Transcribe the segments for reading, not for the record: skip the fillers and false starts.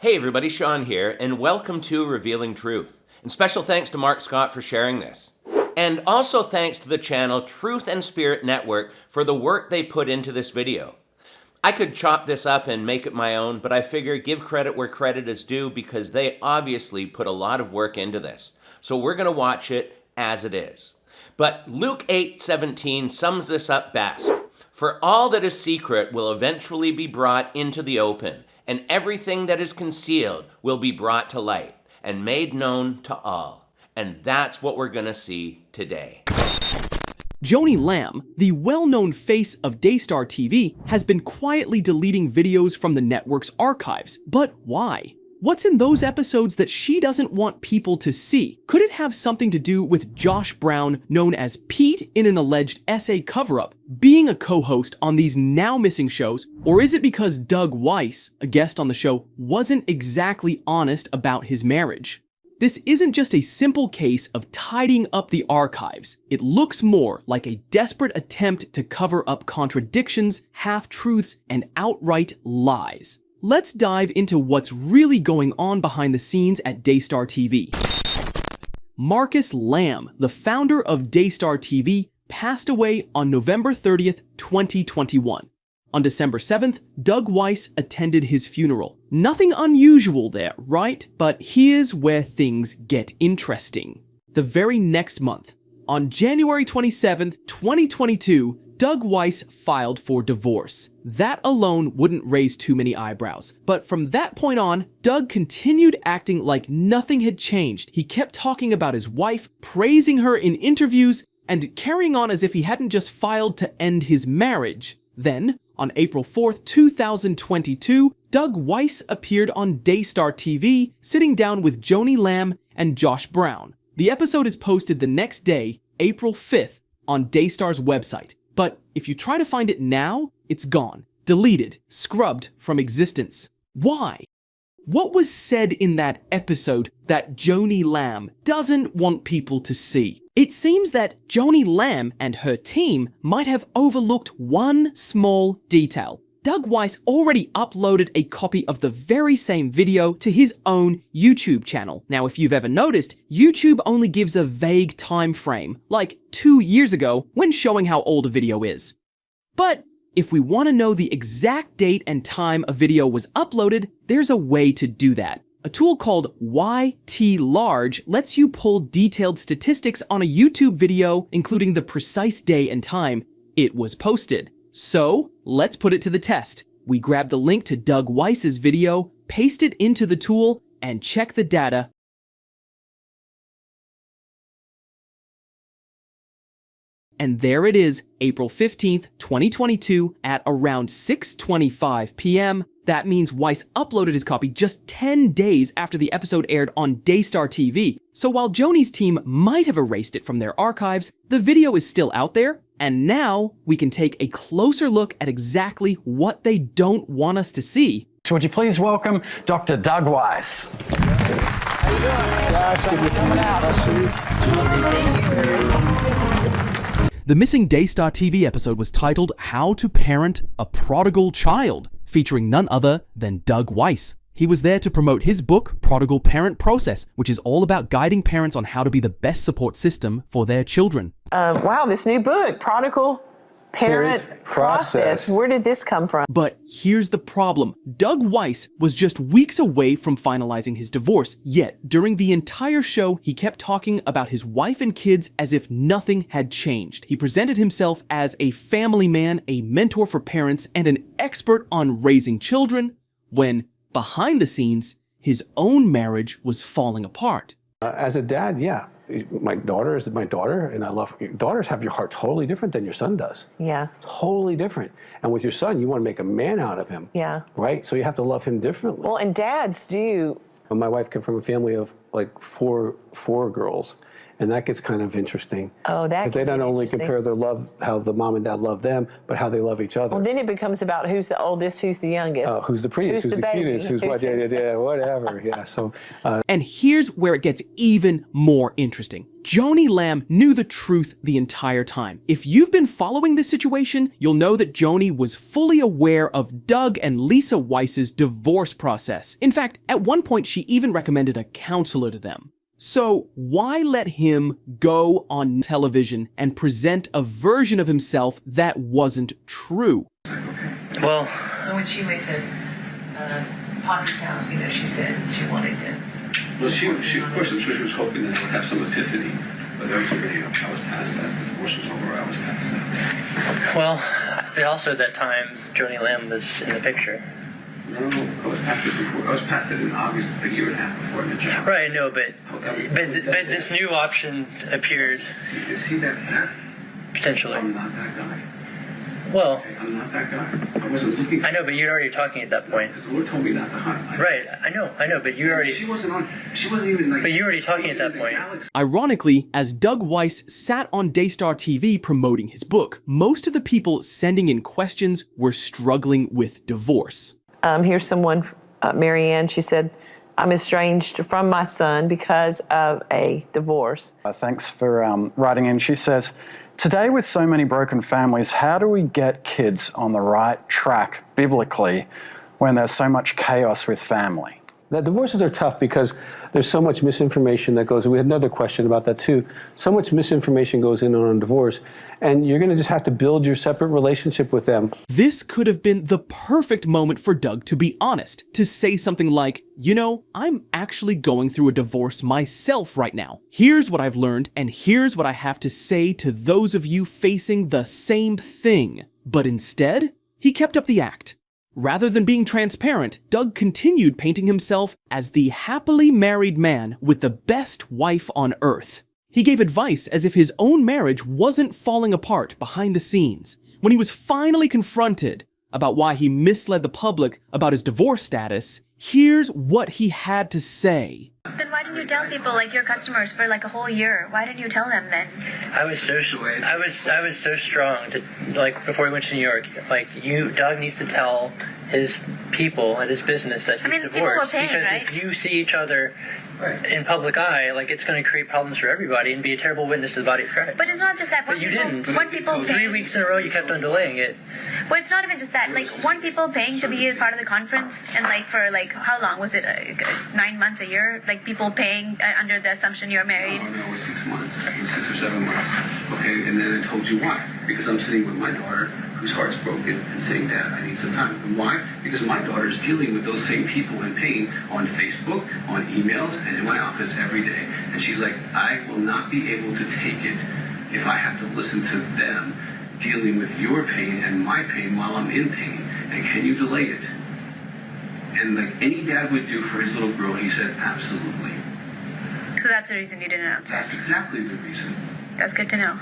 Hey everybody, Sean here, and welcome to Revealing Truth. And special thanks to Mark Scott for sharing this. And also thanks to the channel Truth and Spirit Network for the work they put into this video. I could chop this up and make it my own, but I figure give credit where credit is due because they obviously put a lot of work into this. So we're going to watch it as it is. But Luke 8:17 sums this up best. For all that is secret will eventually be brought into the open, and everything that is concealed will be brought to light and made known to all. And that's what we're going to see today. Joni Lamb, the well-known face of Daystar TV, has been quietly deleting videos from the network's archives. But why? What's in those episodes that she doesn't want people to see? Could it have something to do with Josh Brown, known as Pete in an alleged SA cover-up, being a co-host on these now missing shows? Or is it because Doug Weiss, a guest on the show, wasn't exactly honest about his marriage? This isn't just a simple case of tidying up the archives. It looks more like a desperate attempt to cover up contradictions, half-truths, and outright lies. Let's dive into what's really going on behind the scenes at Daystar TV. Marcus Lamb, the founder of Daystar TV, passed away on November 30th, 2021. On December 7th, Doug Weiss attended his funeral. Nothing unusual there, right? But here's where things get interesting. The very next month, on January 27th, 2022, Doug Weiss filed for divorce. That alone wouldn't raise too many eyebrows. But from that point on, Doug continued acting like nothing had changed. He kept talking about his wife, praising her in interviews, and carrying on as if he hadn't just filed to end his marriage. Then, on April 4th, 2022, Doug Weiss appeared on Daystar TV, sitting down with Joni Lamb and Josh Brown. The episode is posted the next day, April 5th, on Daystar's website. But if you try to find it now, it's gone, deleted, scrubbed from existence. Why? What was said in that episode that Joni Lamb doesn't want people to see? It seems that Joni Lamb and her team might have overlooked one small detail. Doug Weiss already uploaded a copy of the very same video to his own YouTube channel. Now, if you've ever noticed, YouTube only gives a vague time frame, like 2 years ago when showing how old a video is. But if we want to know the exact date and time a video was uploaded, there's a way to do that. A tool called YT-Large lets you pull detailed statistics on a YouTube video, including the precise day and time it was posted. So, let's put it to the test. We grab the link to Doug Weiss's video, paste it into the tool, and check the data. And there it is, April 15th, 2022, at around 6:25 p.m. That means Weiss uploaded his copy just 10 days after the episode aired on Daystar TV. So while Joni's team might have erased it from their archives, the video is still out there, and now we can take a closer look at exactly what they don't want us to see. So would you please welcome Dr. Doug Weiss. How you doing? Josh, good to see you. The missing Daystar TV episode was titled How to Parent a Prodigal Child, featuring none other than Doug Weiss. He was there to promote his book, Prodigal Parent Process, which is all about guiding parents on how to be the best support system for their children. Wow, this new book, Prodigal Parent Process. Where did this come from? But here's the problem. Doug Weiss was just weeks away from finalizing his divorce, yet during the entire show, he kept talking about his wife and kids as if nothing had changed. He presented himself as a family man, a mentor for parents, and an expert on raising children, when behind the scenes, his own marriage was falling apart. As a dad, yeah. My daughter is my daughter, and I love daughters have your heart totally different than your son does. Yeah. Totally different. And with your son, you want to make a man out of him. Yeah. Right? So you have to love him differently. Well, and dads do. My wife came from a family of like four girls, And that gets kind of interesting. Oh, that Because they could not be only interesting. compare their love, how the mom and dad love them, but how they love each other. Well, then it becomes about who's the oldest, who's the youngest. Who's the prettiest, who's the baby, cutest, who's what, yeah, whatever. Yeah, so And here's where it gets even more interesting. Joni Lamb knew the truth the entire time. If you've been following this situation, you'll know that Joni was fully aware of Doug and Lisa Weiss's divorce process. In fact, at one point she even recommended a counselor to them. So why let him go on television and present a version of himself that wasn't true? Well, When she went to Poppy's house, she said she wanted to. Well, she of course, I'm sure she was hoping that I would have some epiphany, but I was past that. The divorce was over, I was past that. well, but also at that time, Joni Lamb was in the picture. No, I was past it before. I was past it in August, a year and a half before I met you. Right, no, but this new option appeared See that? potentially. I'm not that guy. Well, I'm not that guy. I wasn't looking for I know, but you're already talking at that point. because the Lord told me not to hunt. Right, I know, but you already. She wasn't even like. But you're already talking at that point. Ironically, as Doug Weiss sat on Daystar TV promoting his book, most of the people sending in questions were struggling with divorce. Here's someone, Marianne, she said, I'm estranged from my son because of a divorce. Thanks for writing in. She says, today with so many broken families, how do we get kids on the right track biblically when there's so much chaos with family? Now, divorces are tough because there's so much misinformation that goes. We had another question about that too. So much misinformation goes in on a divorce, and you're going to just have to build your separate relationship with them. This could have been the perfect moment for Doug to be honest, to say something like, you know, I'm actually going through a divorce myself right now. Here's what I've learned, and here's what I have to say to those of you facing the same thing. But instead, he kept up the act. Rather than being transparent, Doug continued painting himself as the happily married man with the best wife on earth. He gave advice as if his own marriage wasn't falling apart behind the scenes. When he was finally confronted about why he misled the public about his divorce status, here's what he had to say. Then why didn't you tell people, like your customers, for like a whole year? Why didn't you tell them then? I was so strong to, like, before he went to New York. Like, Doug needs to tell his people and his business that he's people were divorced, paying, because right? if you see each other in public eye, like, it's going to create problems for everybody and be a terrible witness to the body of Christ. But it's not just that. But you didn't. Weren't people 3 paying? weeks in a row, you kept on delaying it. Well, it's not even just that. Like, weren't people paying to be a part of the conference? And like for like how long was it? 9 months, a year? Like people paying under the assumption you're married. Oh, no, it was 6 months. It was 6 or 7 months. Okay, and then I told you why. Because I'm sitting with my daughter, whose heart's broken, and saying, Dad, I need some time. And why? Because my daughter's dealing with those same people in pain on Facebook, on emails, and in my office every day. And she's like, I will not be able to take it if I have to listen to them dealing with your pain and my pain while I'm in pain. And can you delay it? And like any dad would do for his little girl, he said, absolutely. So that's the reason you didn't announce it. That's exactly the reason. That's good to know.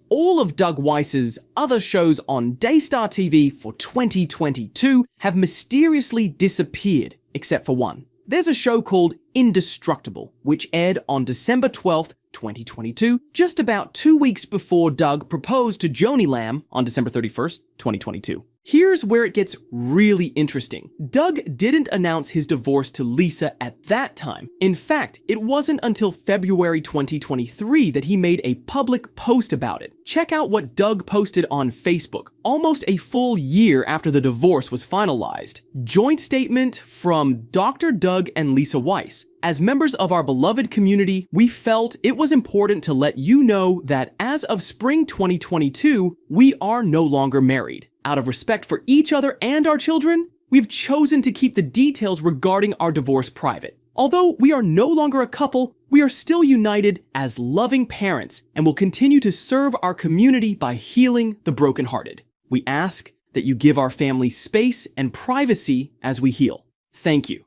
All of Doug Weiss's other shows on Daystar TV for 2022 have mysteriously disappeared, except for one. There's a show called Indestructible, which aired on December 12th, 2022, just about 2 weeks before Doug proposed to Joni Lamb on December 31st, 2022. Here's where it gets really interesting. Doug didn't announce his divorce to Lisa at that time. In fact, it wasn't until February 2023 that he made a public post about it. Check out what Doug posted on Facebook, almost a full year after the divorce was finalized. Joint statement from Dr. Doug and Lisa Weiss. As members of our beloved community, we felt it was important to let you know that as of spring 2022, we are no longer married. Out of respect for each other and our children, we've chosen to keep the details regarding our divorce private. Although we are no longer a couple, we are still united as loving parents and will continue to serve our community by healing the brokenhearted. We ask that you give our family space and privacy as we heal. Thank you.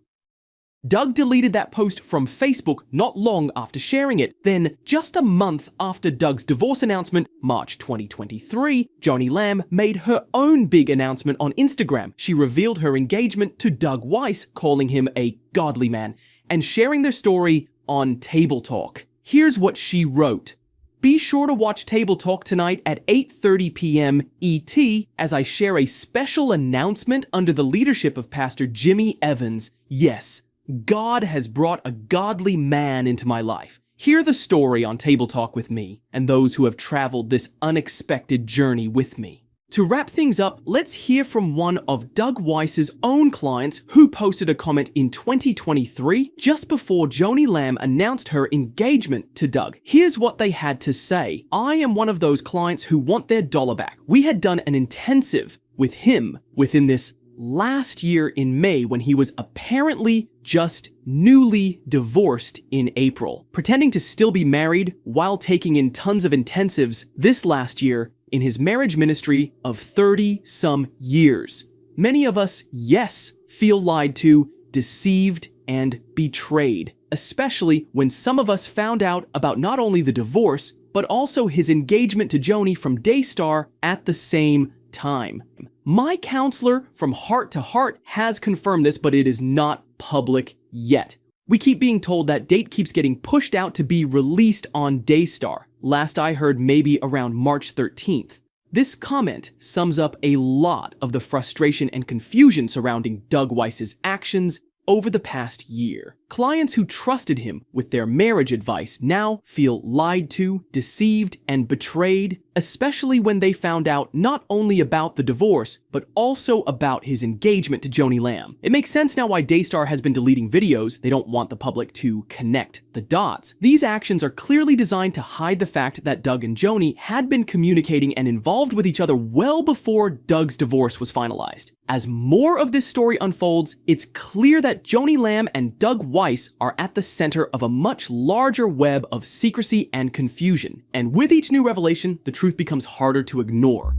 Doug deleted that post from Facebook not long after sharing it. Then, just a month after Doug's divorce announcement, March 2023, Joni Lamb made her own big announcement on Instagram. She revealed her engagement to Doug Weiss, calling him a godly man, and sharing their story on Table Talk. Here's what she wrote. Be sure to watch Table Talk tonight at 8:30 p.m. ET as I share a special announcement under the leadership of Pastor Jimmy Evans. Yes, God has brought a godly man into my life. Hear the story on Table Talk with me and those who have traveled this unexpected journey with me. To wrap things up, let's hear from one of Doug Weiss's own clients who posted a comment in 2023 just before Joni Lamb announced her engagement to Doug. Here's what they had to say. I am one of those clients who want their dollar back. We had done an intensive with him within this last year in May when he was apparently just newly divorced in April, pretending to still be married while taking in tons of intensives this last year in his marriage ministry of 30-some years. Many of us, yes, feel lied to, deceived, and betrayed, especially when some of us found out about not only the divorce, but also his engagement to Joni from Daystar at the same time. My counselor from Heart to Heart has confirmed this, but it is not public yet. We keep being told that date keeps getting pushed out to be released on Daystar. Last I heard, maybe around March 13th. This comment sums up a lot of the frustration and confusion surrounding Doug Weiss's actions over the past year. Clients who trusted him with their marriage advice now feel lied to, deceived, and betrayed, especially when they found out not only about the divorce, but also about his engagement to Joni Lamb. It makes sense now why Daystar has been deleting videos. They don't want the public to connect the dots. These actions are clearly designed to hide the fact that Doug and Joni had been communicating and involved with each other well before Doug's divorce was finalized. As more of this story unfolds, it's clear that Joni Lamb and Doug Weiss are at the center of a much larger web of secrecy and confusion. And with each new revelation, the truth becomes harder to ignore.